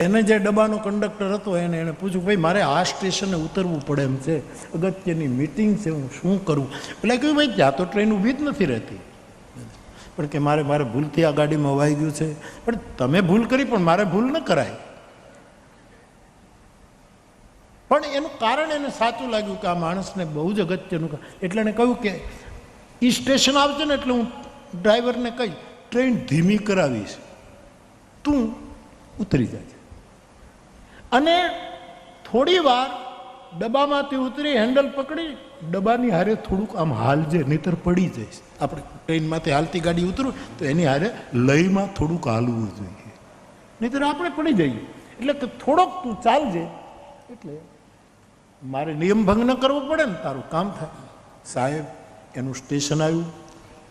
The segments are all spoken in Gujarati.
એને જે ડબ્બાનો કંડક્ટર હતો એને પૂછ્યું, ભાઈ મારે આ સ્ટેશને ઉતરવું પડે એમ છે, અગત્યની મિટિંગ છે, હું શું કરું? એટલે કહ્યું, ભાઈ ત્યાં તો ટ્રેન ઊભી જ નથી રહેતી, પણ કે મારે ભૂલથી આ ગાડીમાં વાઈ ગયું છે. પણ તમે ભૂલ કરી, પણ મારે ભૂલ ન કરાય. પણ એનું કારણ એને સાચું લાગ્યું કે આ માણસને બહુ જ અગત્યનું, એટલે એને કહ્યું કે એ સ્ટેશન આવશે ને એટલે હું ડ્રાઈવરને કહી ટ્રેન ધીમી કરાવીશ, તું ઉતરી જાય. અને થોડી વાર ડબ્બામાંથી ઉતરી હેન્ડલ પકડી ડબ્બાની હારે થોડુંક આમ હાલજે, નહીતર પડી જઈશ. આપણે ટ્રેનમાંથી હાલતી ગાડી ઉતરું તો એની હારે લયમાં થોડુંક હાલવું જોઈએ, નહીતર આપણે પડી જઈએ. એટલે કે થોડોક તું ચાલજે, એટલે મારે નિયમ ભંગ ન કરવો પડે ને, તારું કામ થાય. સાહેબ એનું સ્ટેશન આવ્યું,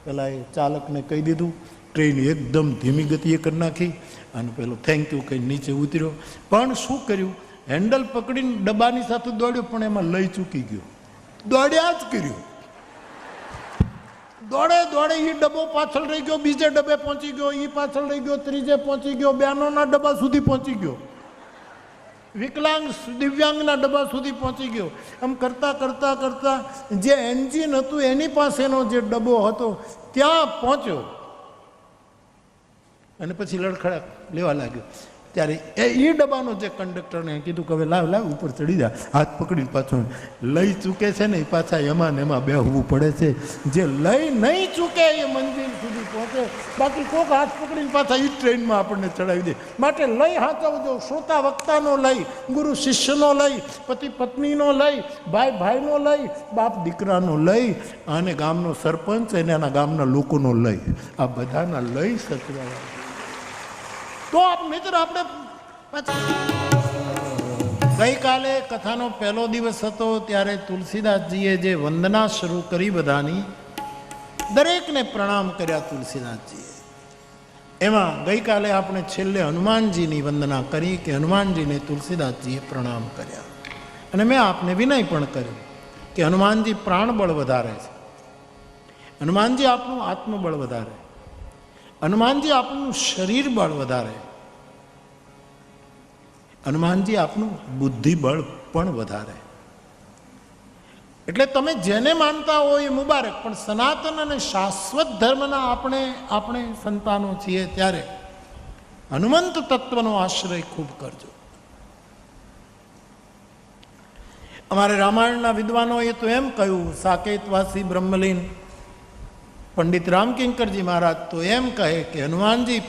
પેલા એ ચાલકને કહી દીધું, ટ્રેન એકદમ ધીમી ગતિએ કરી નાખી અને પેલો થેન્ક યુ કહી નીચે ઉતર્યો. પણ શું કર્યું, હેન્ડલ પકડીને ડબ્બાની સાથે દોડ્યો, પણ એમાં લઈ ચૂકી ગયો. દોડ્યા જ કર્યું, દોડે એ ડબ્બો પાછળ રહી ગયો, બીજે ડબ્બે પહોંચી ગયો, એ પાછળ રહી ગયો, ત્રીજે પહોંચી ગયો, બહેનોના ડબ્બા સુધી પહોંચી ગયો, વિકલાંગ દિવ્યાંગના ડબ્બા સુધી પહોંચી ગયો. આમ કરતા કરતા કરતા જે એન્જિન હતું એની પાસેનો જે ડબ્બો હતો ત્યાં પહોંચ્યો અને પછી લડખડાટ લેવા લાગ્યો. ત્યારે એ ડબ્બાનો જે કંડક્ટરને કીધું કે હવે લાવ ઉપર ચડી જા, હાથ પકડીને પાછો લઈ ચૂકે છે ને એ પાછા એમાં ને એમાં બેહવું પડે છે. જે લઈ નહીં ચૂકે એ મંજિલ સુધી પહોંચે, બાકી કોઈક હાથ પકડીને પાછા એ ટ્રેનમાં આપણને ચડાવી દે. માટે લઈ હાચવજો, શ્રોતા વક્તાનો લઈ, ગુરુ શિષ્યનો લઈ, પતિ પત્નીનો લઈ, ભાઈ ભાઈનો લઈ, બાપ દીકરાનો લઈ અને ગામનો સરપંચ અને એના ગામના લોકોનો લઈ, આ બધાના લઈ સચવાયા. તો મિત્ર આપણે ગઈકાલે કથાનો પહેલો દિવસ હતો, ત્યારે તુલસીદાસજીએ જે વંદના શરૂ કરી બધાની, દરેકને પ્રણામ કર્યા તુલસીદાસજીએ. એમાં ગઈકાલે આપણે છેલ્લે હનુમાનજીની વંદના કરી કે હનુમાનજીને તુલસીદાસજીએ પ્રણામ કર્યા. અને મેં આપને વિનય પણ કર્યો કે હનુમાનજી પ્રાણબળ વધારે છે, હનુમાનજી આપણું આત્મબળ વધારે, હનુમાનજી આપણું શરીર બળ વધારે, હનુમાનજી આપણું બુદ્ધિબળ પણ વધારે. એટલે તમે જેને માનતા હો એ મુબારક, પણ સનાતન અને શાશ્વત ધર્મના આપણે સંતાનો છીએ, ત્યારે હનુમંત તત્વનો આશ્રય ખૂબ કરજો. અમારે રામાયણના વિદ્વાનોએ તો એમ કહ્યું, સાકેતવાસી બ્રહ્મલીન પંડિત રામકિંકરજી મહારાજ તો એમ કહે કે હનુમાનજી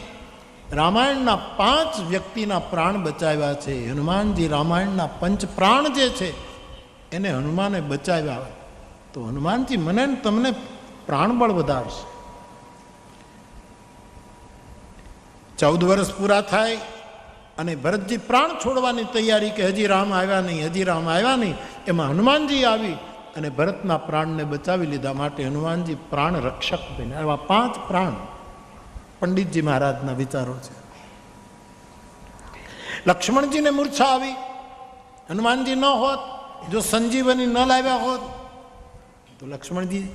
રામાયણના 5 વ્યક્તિના પ્રાણ બચાવ્યા છે. હનુમાનજી રામાયણના 5 પ્રાણ જે છે એને હનુમાને બચાવ્યા. તો હનુમાનજી મને તમને પ્રાણબળ વધારશે. 14 વર્ષ પૂરા થાય અને ભરતજી પ્રાણ છોડવાની તૈયારી કે હજી રામ આવ્યા નહીં, એમાં હનુમાનજી આવી અને ભરતના પ્રાણને બચાવી લીધા. માટે હનુમાનજી પ્રાણ રક્ષક બન્યા. એવા 5 પ્રાણ પંડિતજી મહારાજના વિચારો છે. લક્ષ્મણજીને મૂર્છા આવી, હનુમાનજી ન હોત, જો સંજીવની ન લાવ્યા હોત તો લક્ષ્મણજી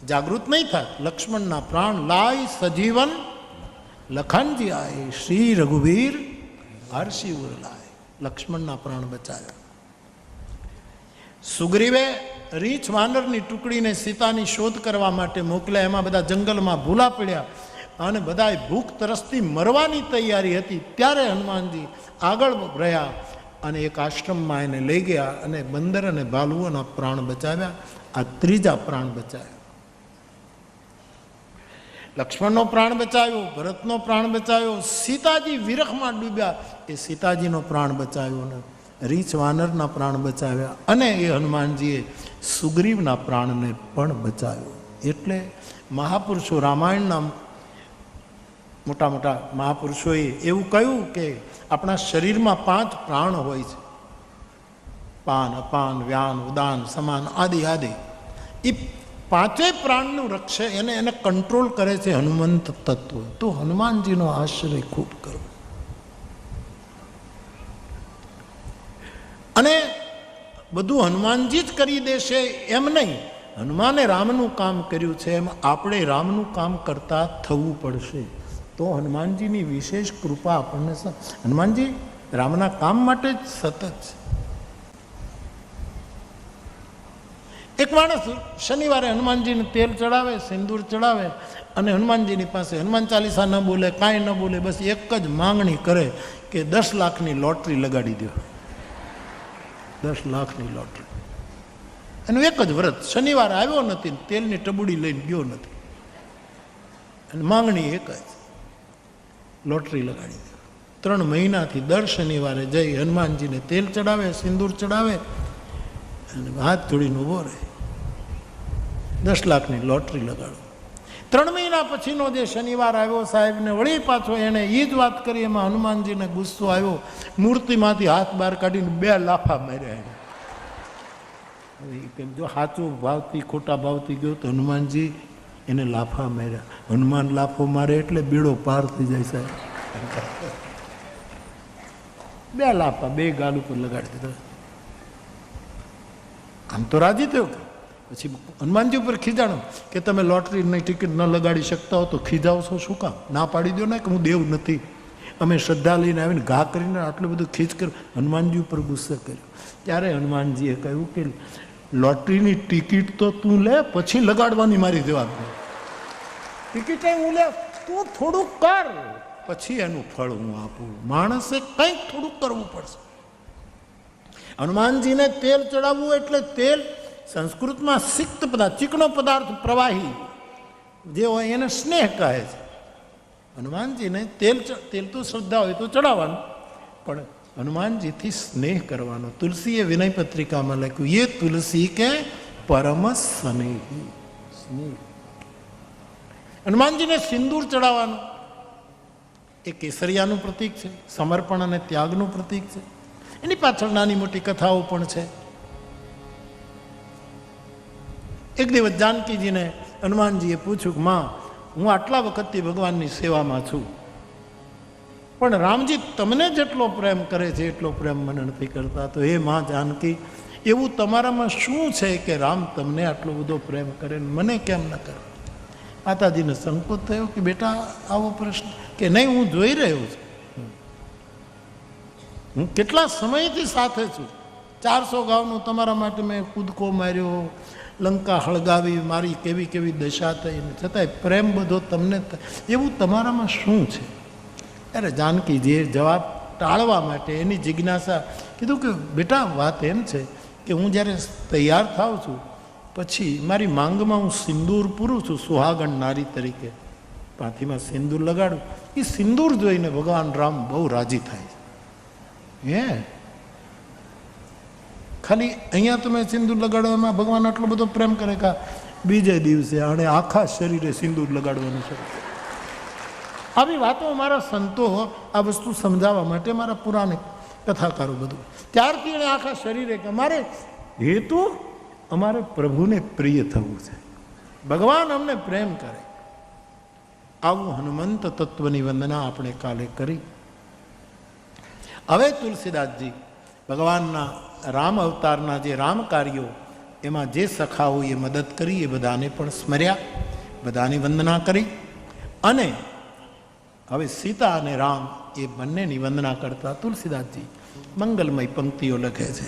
જાગૃત નહીં થાય. લક્ષ્મણના પ્રાણ લાય સજીવન લખનજી આય, શ્રી રઘુવીર હર્ષિ ઉર લાય. લક્ષ્મણના પ્રાણ બચાવ્યા. સુગ્રીવે રીંછ વાનરની ટુકડીને સીતાની શોધ કરવા માટે મોકલ્યા. એમાં બધા જંગલમાં ભૂલા પડ્યા અને બધાએ ભૂખ તરસથી મરવાની તૈયારી હતી. ત્યારે હનુમાનજી આગળ રહ્યા અને એક આશ્રમમાં એને લઈ ગયા અને બંદર અને ભાલુઓના પ્રાણ બચાવ્યા. આ 3જા પ્રાણ બચાવ્યા. લક્ષ્મણનો પ્રાણ બચાવ્યો, ભરતનો પ્રાણ બચાવ્યો, સીતાજી વિરહમાં ડૂબ્યા એ સીતાજીનો પ્રાણ બચાવ્યો ને રીંછ વાનરના પ્રાણ બચાવ્યા. અને એ હનુમાનજીએ સુગ્રીવના પ્રાણને પણ બચાવ્યો. એટલે મહાપુરુષો, રામાયણના મોટા મોટા મહાપુરુષોએ એવું કહ્યું કે આપણા શરીરમાં 5 પ્રાણ હોય છે, પાન, અપાન, વ્યાન, ઉદાન, સમાન આદિ આદિ. એ 5 પ્રાણનું રક્ષણ એને કંટ્રોલ કરે છે હનુમંત તત્વ. તો હનુમાનજીનો આશ્રય ખૂબ કરો. અને બધું હનુમાનજી જ કરી દેશે એમ નહીં. હનુમાને રામનું કામ કર્યું છે એમ આપણે રામનું કામ કરતા થવું પડશે. તો હનુમાનજીની વિશેષ કૃપા આપણને હનુમાનજી રામના કામ માટે જ સતત છે. એક માણસ શનિવારે હનુમાનજીને તેલ ચડાવે, સિંદૂર ચડાવે અને હનુમાનજીની પાસે હનુમાન ચાલીસા ન બોલે, કાંઈ ન બોલે, બસ એક જ માંગણી કરે કે 10 લાખની લોટરી લગાડી દો. 10 લાખની લોટરી. એનું એક જ વ્રત. શનિવાર આવ્યો નથી, તેલની ટબુડી લઈને ગયો નથી, અને માંગણી એક જ, લોટરી લગાડી દો. 3 મહિનાથી દર શનિવારે જઈ હનુમાનજીને તેલ ચડાવે, સિંદૂર ચડાવે અને હાથ જોડીને ઊભો રહે, 10 લાખની લોટરી લગાડો. 3 મહિના પછીનો જે શનિવાર આવ્યો સાહેબને વળી પાછો એણે એ જ વાત કરી. એમાં હનુમાનજીને ગુસ્સો આવ્યો, મૂર્તિમાંથી હાથ બહાર કાઢીને 2 લાફા માર્યા. હવે જો સાચું ભાવથી ખોટા ભાવથી ગયો તો હનુમાનજી એને લાફા માર્યા. હનુમાન લાફો મારે એટલે બેડો પાર થઈ જાય સાહેબ. 2 લાફા 2 ગાલ ઉપર લગાડી દીધા. આમ તો રાજી થયો. પછી હનુમાનજી ઉપર ખીજાણો કે તમે લોટરીની ટિકિટ ન લગાડી શકતા હો તો ખીજાવ છો શું કામ? ના પાડી દો ને કે હું દેવ નથી, અમે શ્રદ્ધા લઈને આવીને ઘા કરીને આટલું બધું ખીચ કર્યું. હનુમાનજી ઉપર ગુસ્સે કર્યો. ત્યારે હનુમાનજીએ કહ્યું કે લોટરીની ટિકિટ તો તું લે, પછી લગાડવાની મારી જવાબદારી. ટિકિટ હું લે, તું થોડુંક કર, પછી એનું ફળ હું આપું. માણસે કંઈક થોડુંક કરવું પડશે. હનુમાનજીને તેલ ચડાવવું એટલે તેલ સંસ્કૃતમાં સિક્ત પદાર્થ, ચીકણો પદાર્થ, પ્રવાહી જે હોય એને સ્નેહ કહે છે. હનુમાનજીને તેલ તો શ્રદ્ધા હોય તો ચડાવવાનું, પણ હનુમાનજીથી સ્નેહ કરવાનો. તુલસીએ વિનય પત્રિકામાં લખ્યું, ये तुलसी के परम स्नेही. સ્નેહ. હનુમાનજીને સિંદૂર ચડાવવાનું એ કેસરિયાનું પ્રતીક છે, સમર્પણ અને ત્યાગનું પ્રતીક છે. એની પાછળ નાની મોટી કથાઓ પણ છે. એક દિવસ જાનકીજીને હનુમાનજીએ પૂછ્યું કે માં, હું આટલા વખતથી ભગવાનની સેવામાં છું, પણ રામજી તમને જેટલો પ્રેમ કરે છે એટલો પ્રેમ મને નથી કરતા. તો એ માં જાનકી, એવું તમારામાં શું છે કે રામ તમને આટલો બધો પ્રેમ કરે ને મને કેમ ન કરે? માતાજીને સંકોચ થયો કે બેટા આવો પ્રશ્ન, કે નહીં, હું જોઈ રહ્યો છું, હું કેટલા સમયથી સાથે છું. 400 ગાઉનો તમારા માટે મેં કૂદકો માર્યો, લંકા હળગાવી, મારી કેવી કેવી દશા થઈ, છતાંય પ્રેમ બધો તમને એવું તમારામાં શું છે? અરે જાનકીજીએ જવાબ ટાળવા માટે એની જિજ્ઞાસા કીધું કે બેટા વાત એમ છે કે હું જ્યારે તૈયાર થાઉં છું પછી મારી માંગમાં હું સિંદૂર પૂરું છું સુહાગણ નારી તરીકે, પાથીમાં સિંદૂર લગાડું. એ સિંદૂર જોઈને ભગવાન રામ બહુ રાજી થાય છે. ખાલી અહીંયા તમે સિંદૂર લગાડો એમાં ભગવાન આટલો બધો પ્રેમ કરે કે બીજે દિવસે આણે આખા શરીરે સિંદૂર લગાડવાનું છે. આવી વાતો મારા સંતો આ વસ્તુ સમજાવવા માટે, મારા પુરાણિક કથાકારો બધું, ત્યારથી એણે આખા શરીરે કે અમારે હેતુ અમારે પ્રભુને પ્રિય થવું છે, ભગવાન અમને પ્રેમ કરે. આવું હનુમંત તત્વની વંદના આપણે કાલે કરી. હવે તુલસીદાસજી ભગવાનના રામ અવતારના જે રામ કાર્યો એમાં જે સખાઓ એ મદદ કરી એ બધાને પણ સ્મર્યા, બધાની વંદના કરી. અને હવે સીતા અને રામ એ બંનેની વંદના કરતા તુલસીદાસજી મંગલમય પંક્તિઓ લખે છે.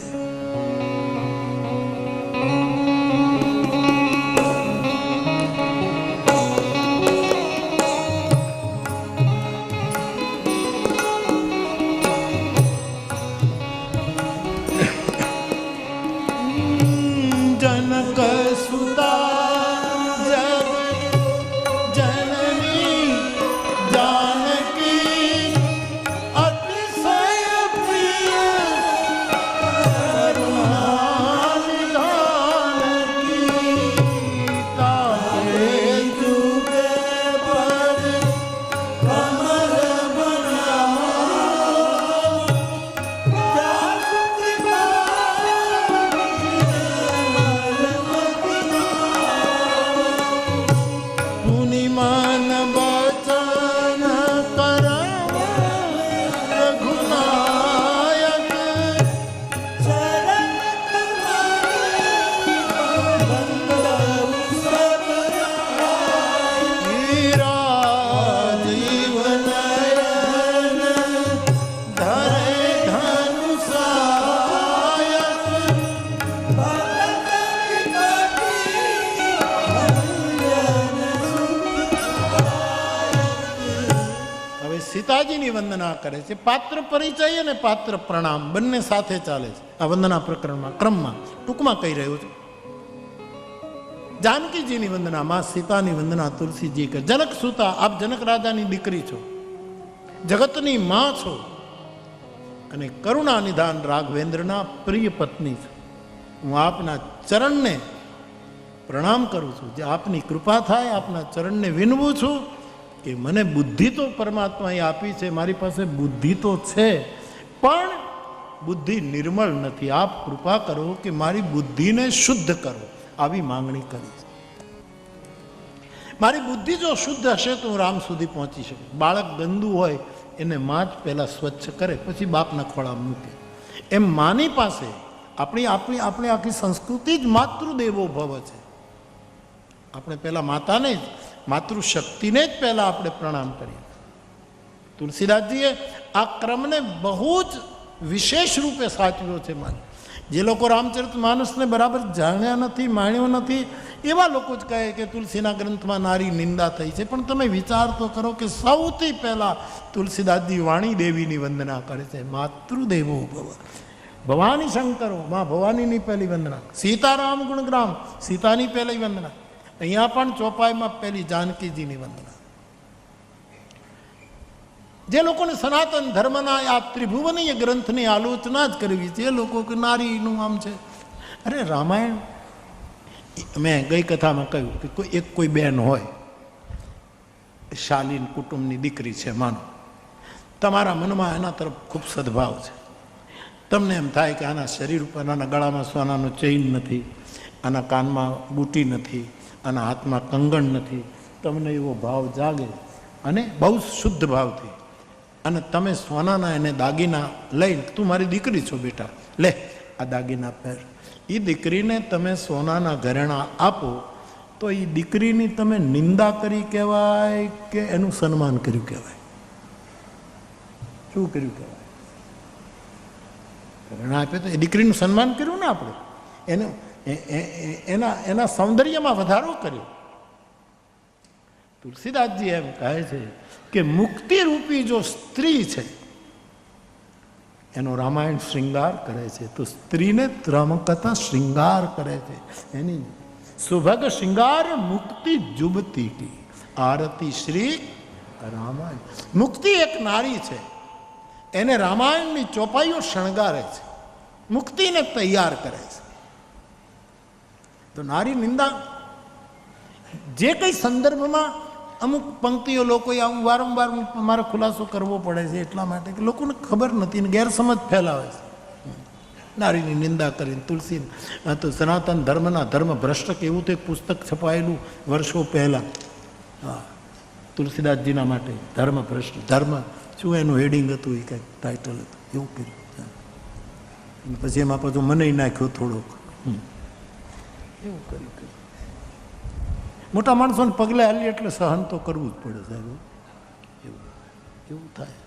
પિતાજીની વંદના કરે છે. પાત્ર પરિચય અને પાત્ર પ્રણામ બંને સાથે ચાલે છે આ વંદના પ્રકરણમાં, ક્રમમાં ટૂંકમાં કહી રહ્યો છું. જાનકીજીની વંદના, માં સીતાની વંદના તુલસીજી કરે. જનક સુતા, આપ જનક રાજાની દીકરી છો, જગતની માં છો અને કરુણા નિધાન રાઘવેન્દ્રના પ્રિય પત્ની છો. હું આપના ચરણને પ્રણામ કરું છું. જે આપની કૃપા થાય, આપના ચરણને વિનવું છું કે મને બુદ્ધિ તો પરમાત્માએ આપી છે, મારી પાસે બુદ્ધિ તો છે, પણ બુદ્ધિ નિર્મળ નથી. આપ કૃપા કરો કે મારી બુદ્ધિને શુદ્ધ કરો, આવી માંગણી કરી છે. મારી બુદ્ધિ જો શુદ્ધ હશે તો હું રામ સુધી પહોંચી શકું. બાળક ગંદુ હોય એને માં જ પહેલાં સ્વચ્છ કરે, પછી બાપના ખોળામાં મૂકે. એમ માની પાસે આપણી આખી સંસ્કૃતિ જ માતૃદેવો ભવ છે. આપણે પહેલાં માતાને જ, માતૃશક્તિને જ પહેલાં આપણે પ્રણામ કરીએ. તુલસીદાસજીએ આ ક્રમને બહુ જ વિશેષ રૂપે સાચવ્યો છે. મારે જે લોકો રામચરિત માનસને બરાબર જાણ્યા નથી, માણ્યો નથી, એવા લોકો જ કહે કે તુલસીના ગ્રંથમાં નારી નિંદા થઈ છે. પણ તમે વિચાર તો કરો કે સૌથી પહેલાં તુલસીદાસજી વાણી દેવીની વંદના કરે છે. માતૃદેવો ભવ, ભવાની શંકરો, માં ભવાનીની પહેલી વંદના. સીતારામ ગુણગ્રામ, સીતાની પહેલી વંદના. અહીંયા પણ ચોપાઈમાં પહેલી જાનકીજીની વંદના. જે લોકોને સનાતન ધર્મના આ ત્રિભુવનીય ગ્રંથની આલોચના જ કરવી છે, એ લોકો કે નારીનું આમ છે. અરે રામાયણ, મેં ગઈ કથામાં કહ્યું કે કોઈ બેન હોય, શાલીન કુટુંબની દીકરી છે માનો, તમારા મનમાં એના તરફ ખૂબ સદભાવ છે. તમને એમ થાય કે આના શરીર ઉપર, આના ગળામાં સોનાનો ચેઇન નથી, આના કાનમાં બુટી નથી, આના હાથમાં કંગણ નથી. તમને એવો ભાવ જાગે અને બહુ શુદ્ધ ભાવથી, અને તમે સોનાના એને દાગીના લઈને, તું મારી દીકરી છો બેટા, લે આ દાગીના પહેર. એ દીકરીને તમે સોનાના ઘરેણા આપો તો એ દીકરીની તમે નિંદા કરી કહેવાય કે એનું સન્માન કર્યું કહેવાય? શું કર્યું કહેવાય? ઘરેણા આપે તો એ દીકરીનું સન્માન કર્યું ને આપણે, એનું એના સૌંદર્યમાં વધારો કર્યો. તુલસીદાસજી એમ કહે છે કે મુક્તિરૂપી જો સ્ત્રી છે એનો રામાયણ શ્રૃંગાર કરે છે, તો સ્ત્રીને રામકથા શ્રૃંગાર કરે છે. એની સુભગ શ્રૃંગાર મુક્તિ જુબતી કી આરતી શ્રી રામાયણ. મુક્તિ એક નારી છે, એને રામાયણની ચોપાઈઓ શણગારે છે, મુક્તિને તૈયાર કરે છે. તો નારી નિંદા જે કંઈ સંદર્ભમાં અમુક પંક્તિઓ લોકોએ આવું વારંવાર મારે ખુલાસો કરવો પડે છે એટલા માટે કે લોકોને ખબર નથી ને ગેરસમજ ફેલાવે છે. નારીની નિંદા કરીને તુલસી તો સનાતન ધર્મના ધર્મ ભ્રષ્ટ એવું તો એક પુસ્તક છપાયેલું વર્ષો પહેલાં, હા, તુલસીદાસજીના માટે ધર્મ ભ્રષ્ટ. ધર્મ શું એનું હેડિંગ હતું, એ કંઈક ટાઇટલ હતું, એવું કર્યું. પછી એમાં પાછું મને નાખ્યો થોડોક, એવું કર્યું. મોટા માણસોને પગલે હાલી એટલે સહન તો કરવું જ પડે સાહેબ, એવું થાય.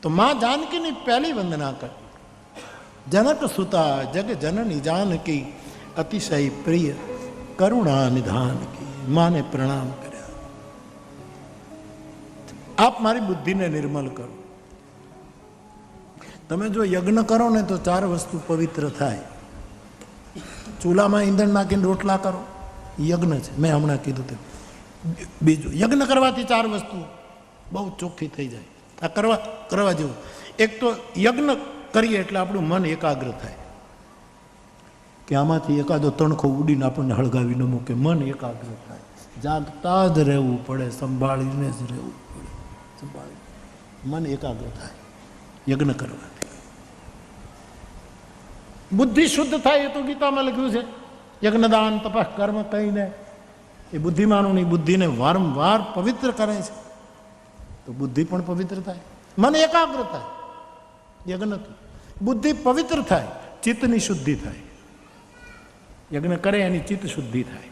તો માં જાનકીની પહેલી વંદના કરી. જનક સુતા જગ જનની જાનકી અતિશય પ્રિય કરુણા નિધાન કી. માને પ્રણામ કર્યા. આપ મારી બુદ્ધિને નિર્મલ કરો. તમે જો યજ્ઞ કરો ને તો 4 વસ્તુ પવિત્ર થાય. ચૂલામાં ઈંધણ નાખીને રોટલા કરો, યજ્ઞ છે, મેં હમણાં કીધું તેમ. બીજું, યજ્ઞ કરવાથી 4 વસ્તુ બહુ ચોખ્ખી થઈ જાય. આ કરવા જેવું. એક તો યજ્ઞ કરીએ એટલે આપણું મન એકાગ્ર થાય, કે આમાંથી એકાદો તણખો ઉડીને આપણને હળગાવી ન મૂકે. મન એકાગ્ર થાય. જાગતા જ રહેવું પડે, સંભાળીને જ રહેવું પડે, સંભાળી મન એકાગ્ર થાય યજ્ઞ કરવાથી. બુદ્ધિ શુદ્ધ થાય એ તો ગીતામાં લખ્યું છે. યજ્ઞદાન તપઃ કર્મ કહીને એ બુદ્ધિમાનોની બુદ્ધિને વારંવાર પવિત્ર કરે છે, તો બુદ્ધિ પણ પવિત્ર થાય, મન એકાગ્ર થાય યજ્ઞથી. બુદ્ધિ પવિત્ર થાય, ચિત્તની શુદ્ધિ થાય. યજ્ઞ કરે એની ચિત્ત શુદ્ધિ થાય.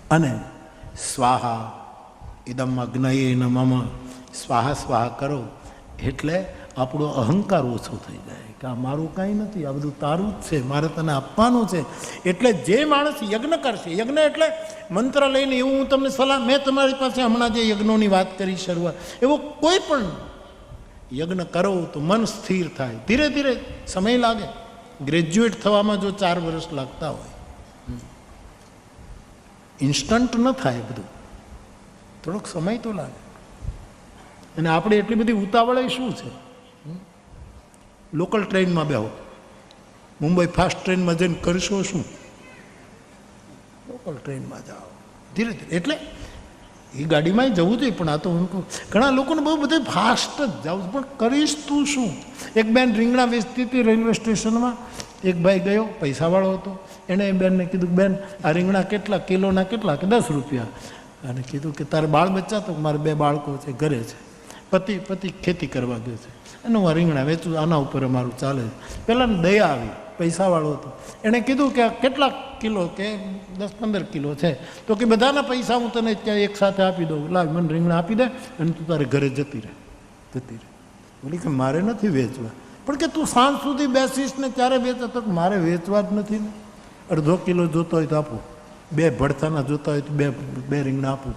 અને સ્વાહા ઇદમ અગ્નયે નમઃ, સ્વાહા સ્વાહા કરો એટલે આપણો અહંકાર ઓછો થઈ જાય કે આ મારું કાંઈ નથી, આ બધું તારું જ છે, મારે તને આપવાનું છે. એટલે જે માણસ યજ્ઞ કરશે, યજ્ઞ એટલે મંત્ર લઈને, એવું હું તમને સલાહ, મેં તમારી પાસે હમણાં જે યજ્ઞોની વાત કરી શરૂઆત, એવો કોઈ પણ યજ્ઞ કરો તો મન સ્થિર થાય. ધીરે ધીરે સમય લાગે. ગ્રેજ્યુએટ થવામાં જો 4 વર્ષ લાગતા હોય, ઇન્સ્ટન્ટ ન થાય બધું, થોડોક સમય તો લાગે. અને આપણે એટલી બધી ઉતાવળે શું છે? લોકલ ટ્રેનમાં બેહો, મુંબઈ ફાસ્ટ ટ્રેનમાં જઈને કરશો શું? લોકલ ટ્રેનમાં જાઓ ધીરે ધીરે. એટલે એ ગાડીમાં જવું જોઈએ, પણ આ તો હું કહું, ઘણા લોકોને બહુ બધે ફાસ્ટ જ જાઉં, પણ કરીશ તું શું? એક બેન રીંગણા વેચતી હતી રેલવે સ્ટેશનમાં, એક ભાઈ ગયો, પૈસાવાળો હતો, એણે એ બેનને કીધું, બેન આ રીંગણા કેટલા, કિલોના કેટલા? કે 10 રૂપિયા. અને કીધું કે તારે બાળ બચ્ચા? તો મારે 2 બાળકો છે, ઘરે છે, પતિ ખેતી કરવા ગયો છે, અને હું આ રીંગણા વેચું, આના ઉપર અમારું ચાલે છે. પહેલાં દયા આવી, પૈસાવાળો હતો, એણે કીધું કે કેટલા કિલો? કે 10-15 કિલો છે. તો કે બધાના પૈસા હું તને ત્યાં એક સાથે આપી દઉં, લાવ મને રીંગણા આપી દે અને તું તારે ઘરે જતી રહે. બોલી કે મારે નથી વેચવા. પણ કે તું સાંજ સુધી બેસીશ ને ત્યારે વેચે? તો મારે વેચવા જ નથી ને. અડધો કિલો જોતો હોય તો આપો, 2 ભડથાના જોતા હોય તો બે રીંગણા આપું,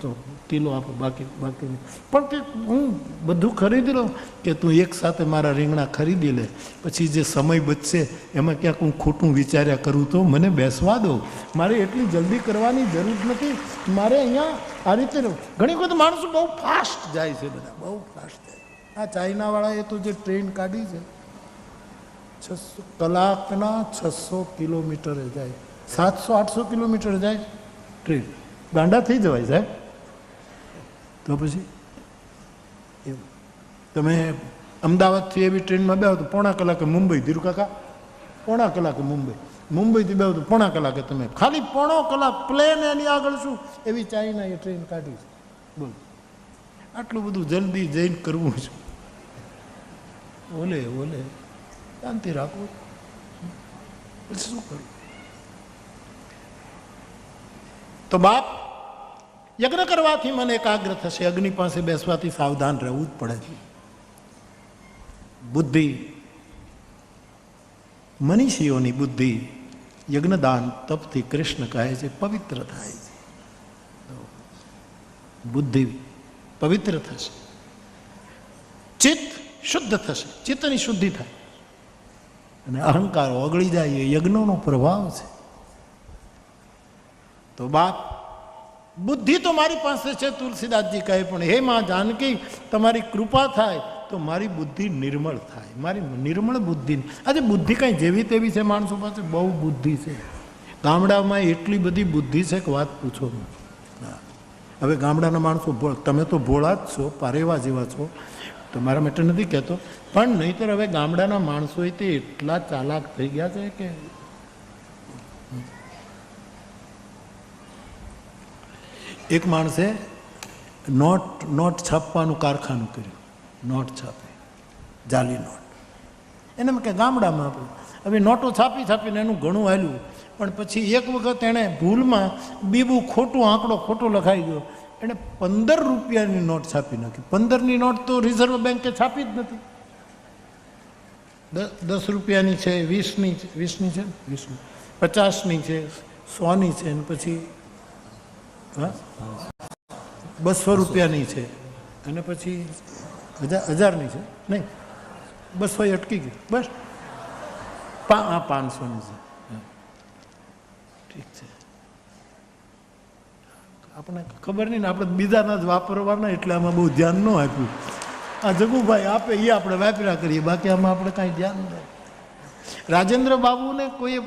તો કિલો આપો, બાકી નહીં. પણ કે હું બધું ખરીદી લઉં. કે તું એક સાથે મારા રીંગણા ખરીદી લે, પછી જે સમય બચશે એમાં ક્યાંક હું ખોટું વિચાર્યા કરું તો મને બેસવા દો. મારે એટલી જલ્દી કરવાની જરૂર નથી. મારે અહીંયા આ રીતે ઘણી વખત માણસો બહુ ફાસ્ટ જાય છે, બધા બહુ ફાસ્ટ જાય. આ ચાઇનાવાળાએ તો જે ટ્રેન કાઢી છે, 600 કલાકના 600 કિલોમીટરે જાય, 700-800 કિલોમીટર જાય ટ્રેન. ગાંડા થઈ જવાય સાહેબ. તો પછી એવું તમે અમદાવાદથી એવી ટ્રેનમાં બેહો તો પોણા કલાકે મુંબઈ. ધીરુ કાકા, પોણા કલાકે મુંબઈથી બેહો તો પોણા કલાકે તમે, ખાલી પોણો કલાક પ્લેન એની આગળ શું, એવી ચાઇના એ ટ્રેન કાઢી છે. બોલો, આટલું બધું જલ્દી જઈને કરવું છે? ઓલે શાંતિ રાખવું, પછી શું કરવું? તો બાપ, યજ્ઞ કરવાથી મન એકાગ્ર થશે, અગ્નિ પાસે બેસવાથી સાવધાન રહેવું જ પડે. બુદ્ધિ, મનીષીઓની બુદ્ધિ યજ્ઞદાન તપથી કૃષ્ણ કહે છે પવિત્ર થાય છે. બુદ્ધિ પવિત્ર થશે, ચિત્ત શુદ્ધ થશે, ચિત્તની શુદ્ધિ થાય, અને અહંકાર ઓગળી જાય. એ યજ્ઞનો પ્રભાવ છે. તો બાપ, બુદ્ધિ તો મારી પાસે છે, તુલસીદાસજી કહે, પણ હે માં જાનકી, તમારી કૃપા થાય તો મારી બુદ્ધિ નિર્મળ થાય. મારી નિર્મળ બુદ્ધિ. આજે બુદ્ધિ કાંઈ જેવી તેવી છે, માણસો પાસે બહુ બુદ્ધિ છે. ગામડામાં એટલી બધી બુદ્ધિ છે કે વાત પૂછો. હવે ગામડાના માણસો, તમે તો ભોળા જ છો, પારેવા જેવા છો, તમારા માટે નથી કહેતો, પણ નહીંતર હવે ગામડાના માણસો તે એટલા ચાલાક થઈ ગયા છે કે એક માણસે નોટ છાપવાનું કારખાનું કર્યું. નોટ છાપે, જાલી નોટ. એને કે ગામડામાં આપણે હવે નોટો છાપીને એનું ઘણું હાલ્યું, પણ પછી એક વખત એણે ભૂલમાં બીબું ખોટું આંકડો ખોટો લખાઈ ગયો. એણે 15 રૂપિયાની નોટ છાપી નાખી. 15ની નોટ તો રિઝર્વ બેન્કે છાપી જ નથી. 10 રૂપિયાની છે, 20ની છે, 50ની છે, 100ની છે, અને પછી 200 રૂપિયાની છે, અને પછી 1000ની છે. નહીં, 200 અટકી ગઈ, બસ 500ની છે. ઠીક છે, આપણને ખબર નહીં ને, આપણે બીજાના જ વાપરવાના, એટલે આમાં બહુ ધ્યાન ન આપ્યું. આ જગુભાઈ આપે એ આપણે વાપર્યા કરીએ, બાકી આમાં આપણે કાંઈ ધ્યાન નહીં. રાજેન્દ્ર બાબુને કોઈ,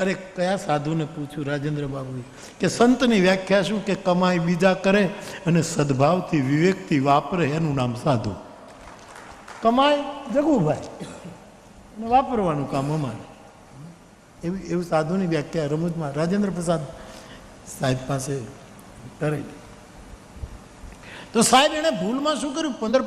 અરે કયા સાધુને પૂછ્યું રાજેન્દ્ર બાબુએ કે સંતની વ્યાખ્યા શું? કે કમાઈ બીજા કરે અને સદભાવથી વિવેકથી વાપરે એનું નામ સાધુ. કમાય જગુભાઈ અને વાપરવાનું કામ અમારે, એવું સાધુની વ્યાખ્યા રમૂજમાં રાજેન્દ્ર પ્રસાદ સાહેબ પાસે કરેલી. તો સાહેબ એણે ભૂલમાં શું કર્યું, 15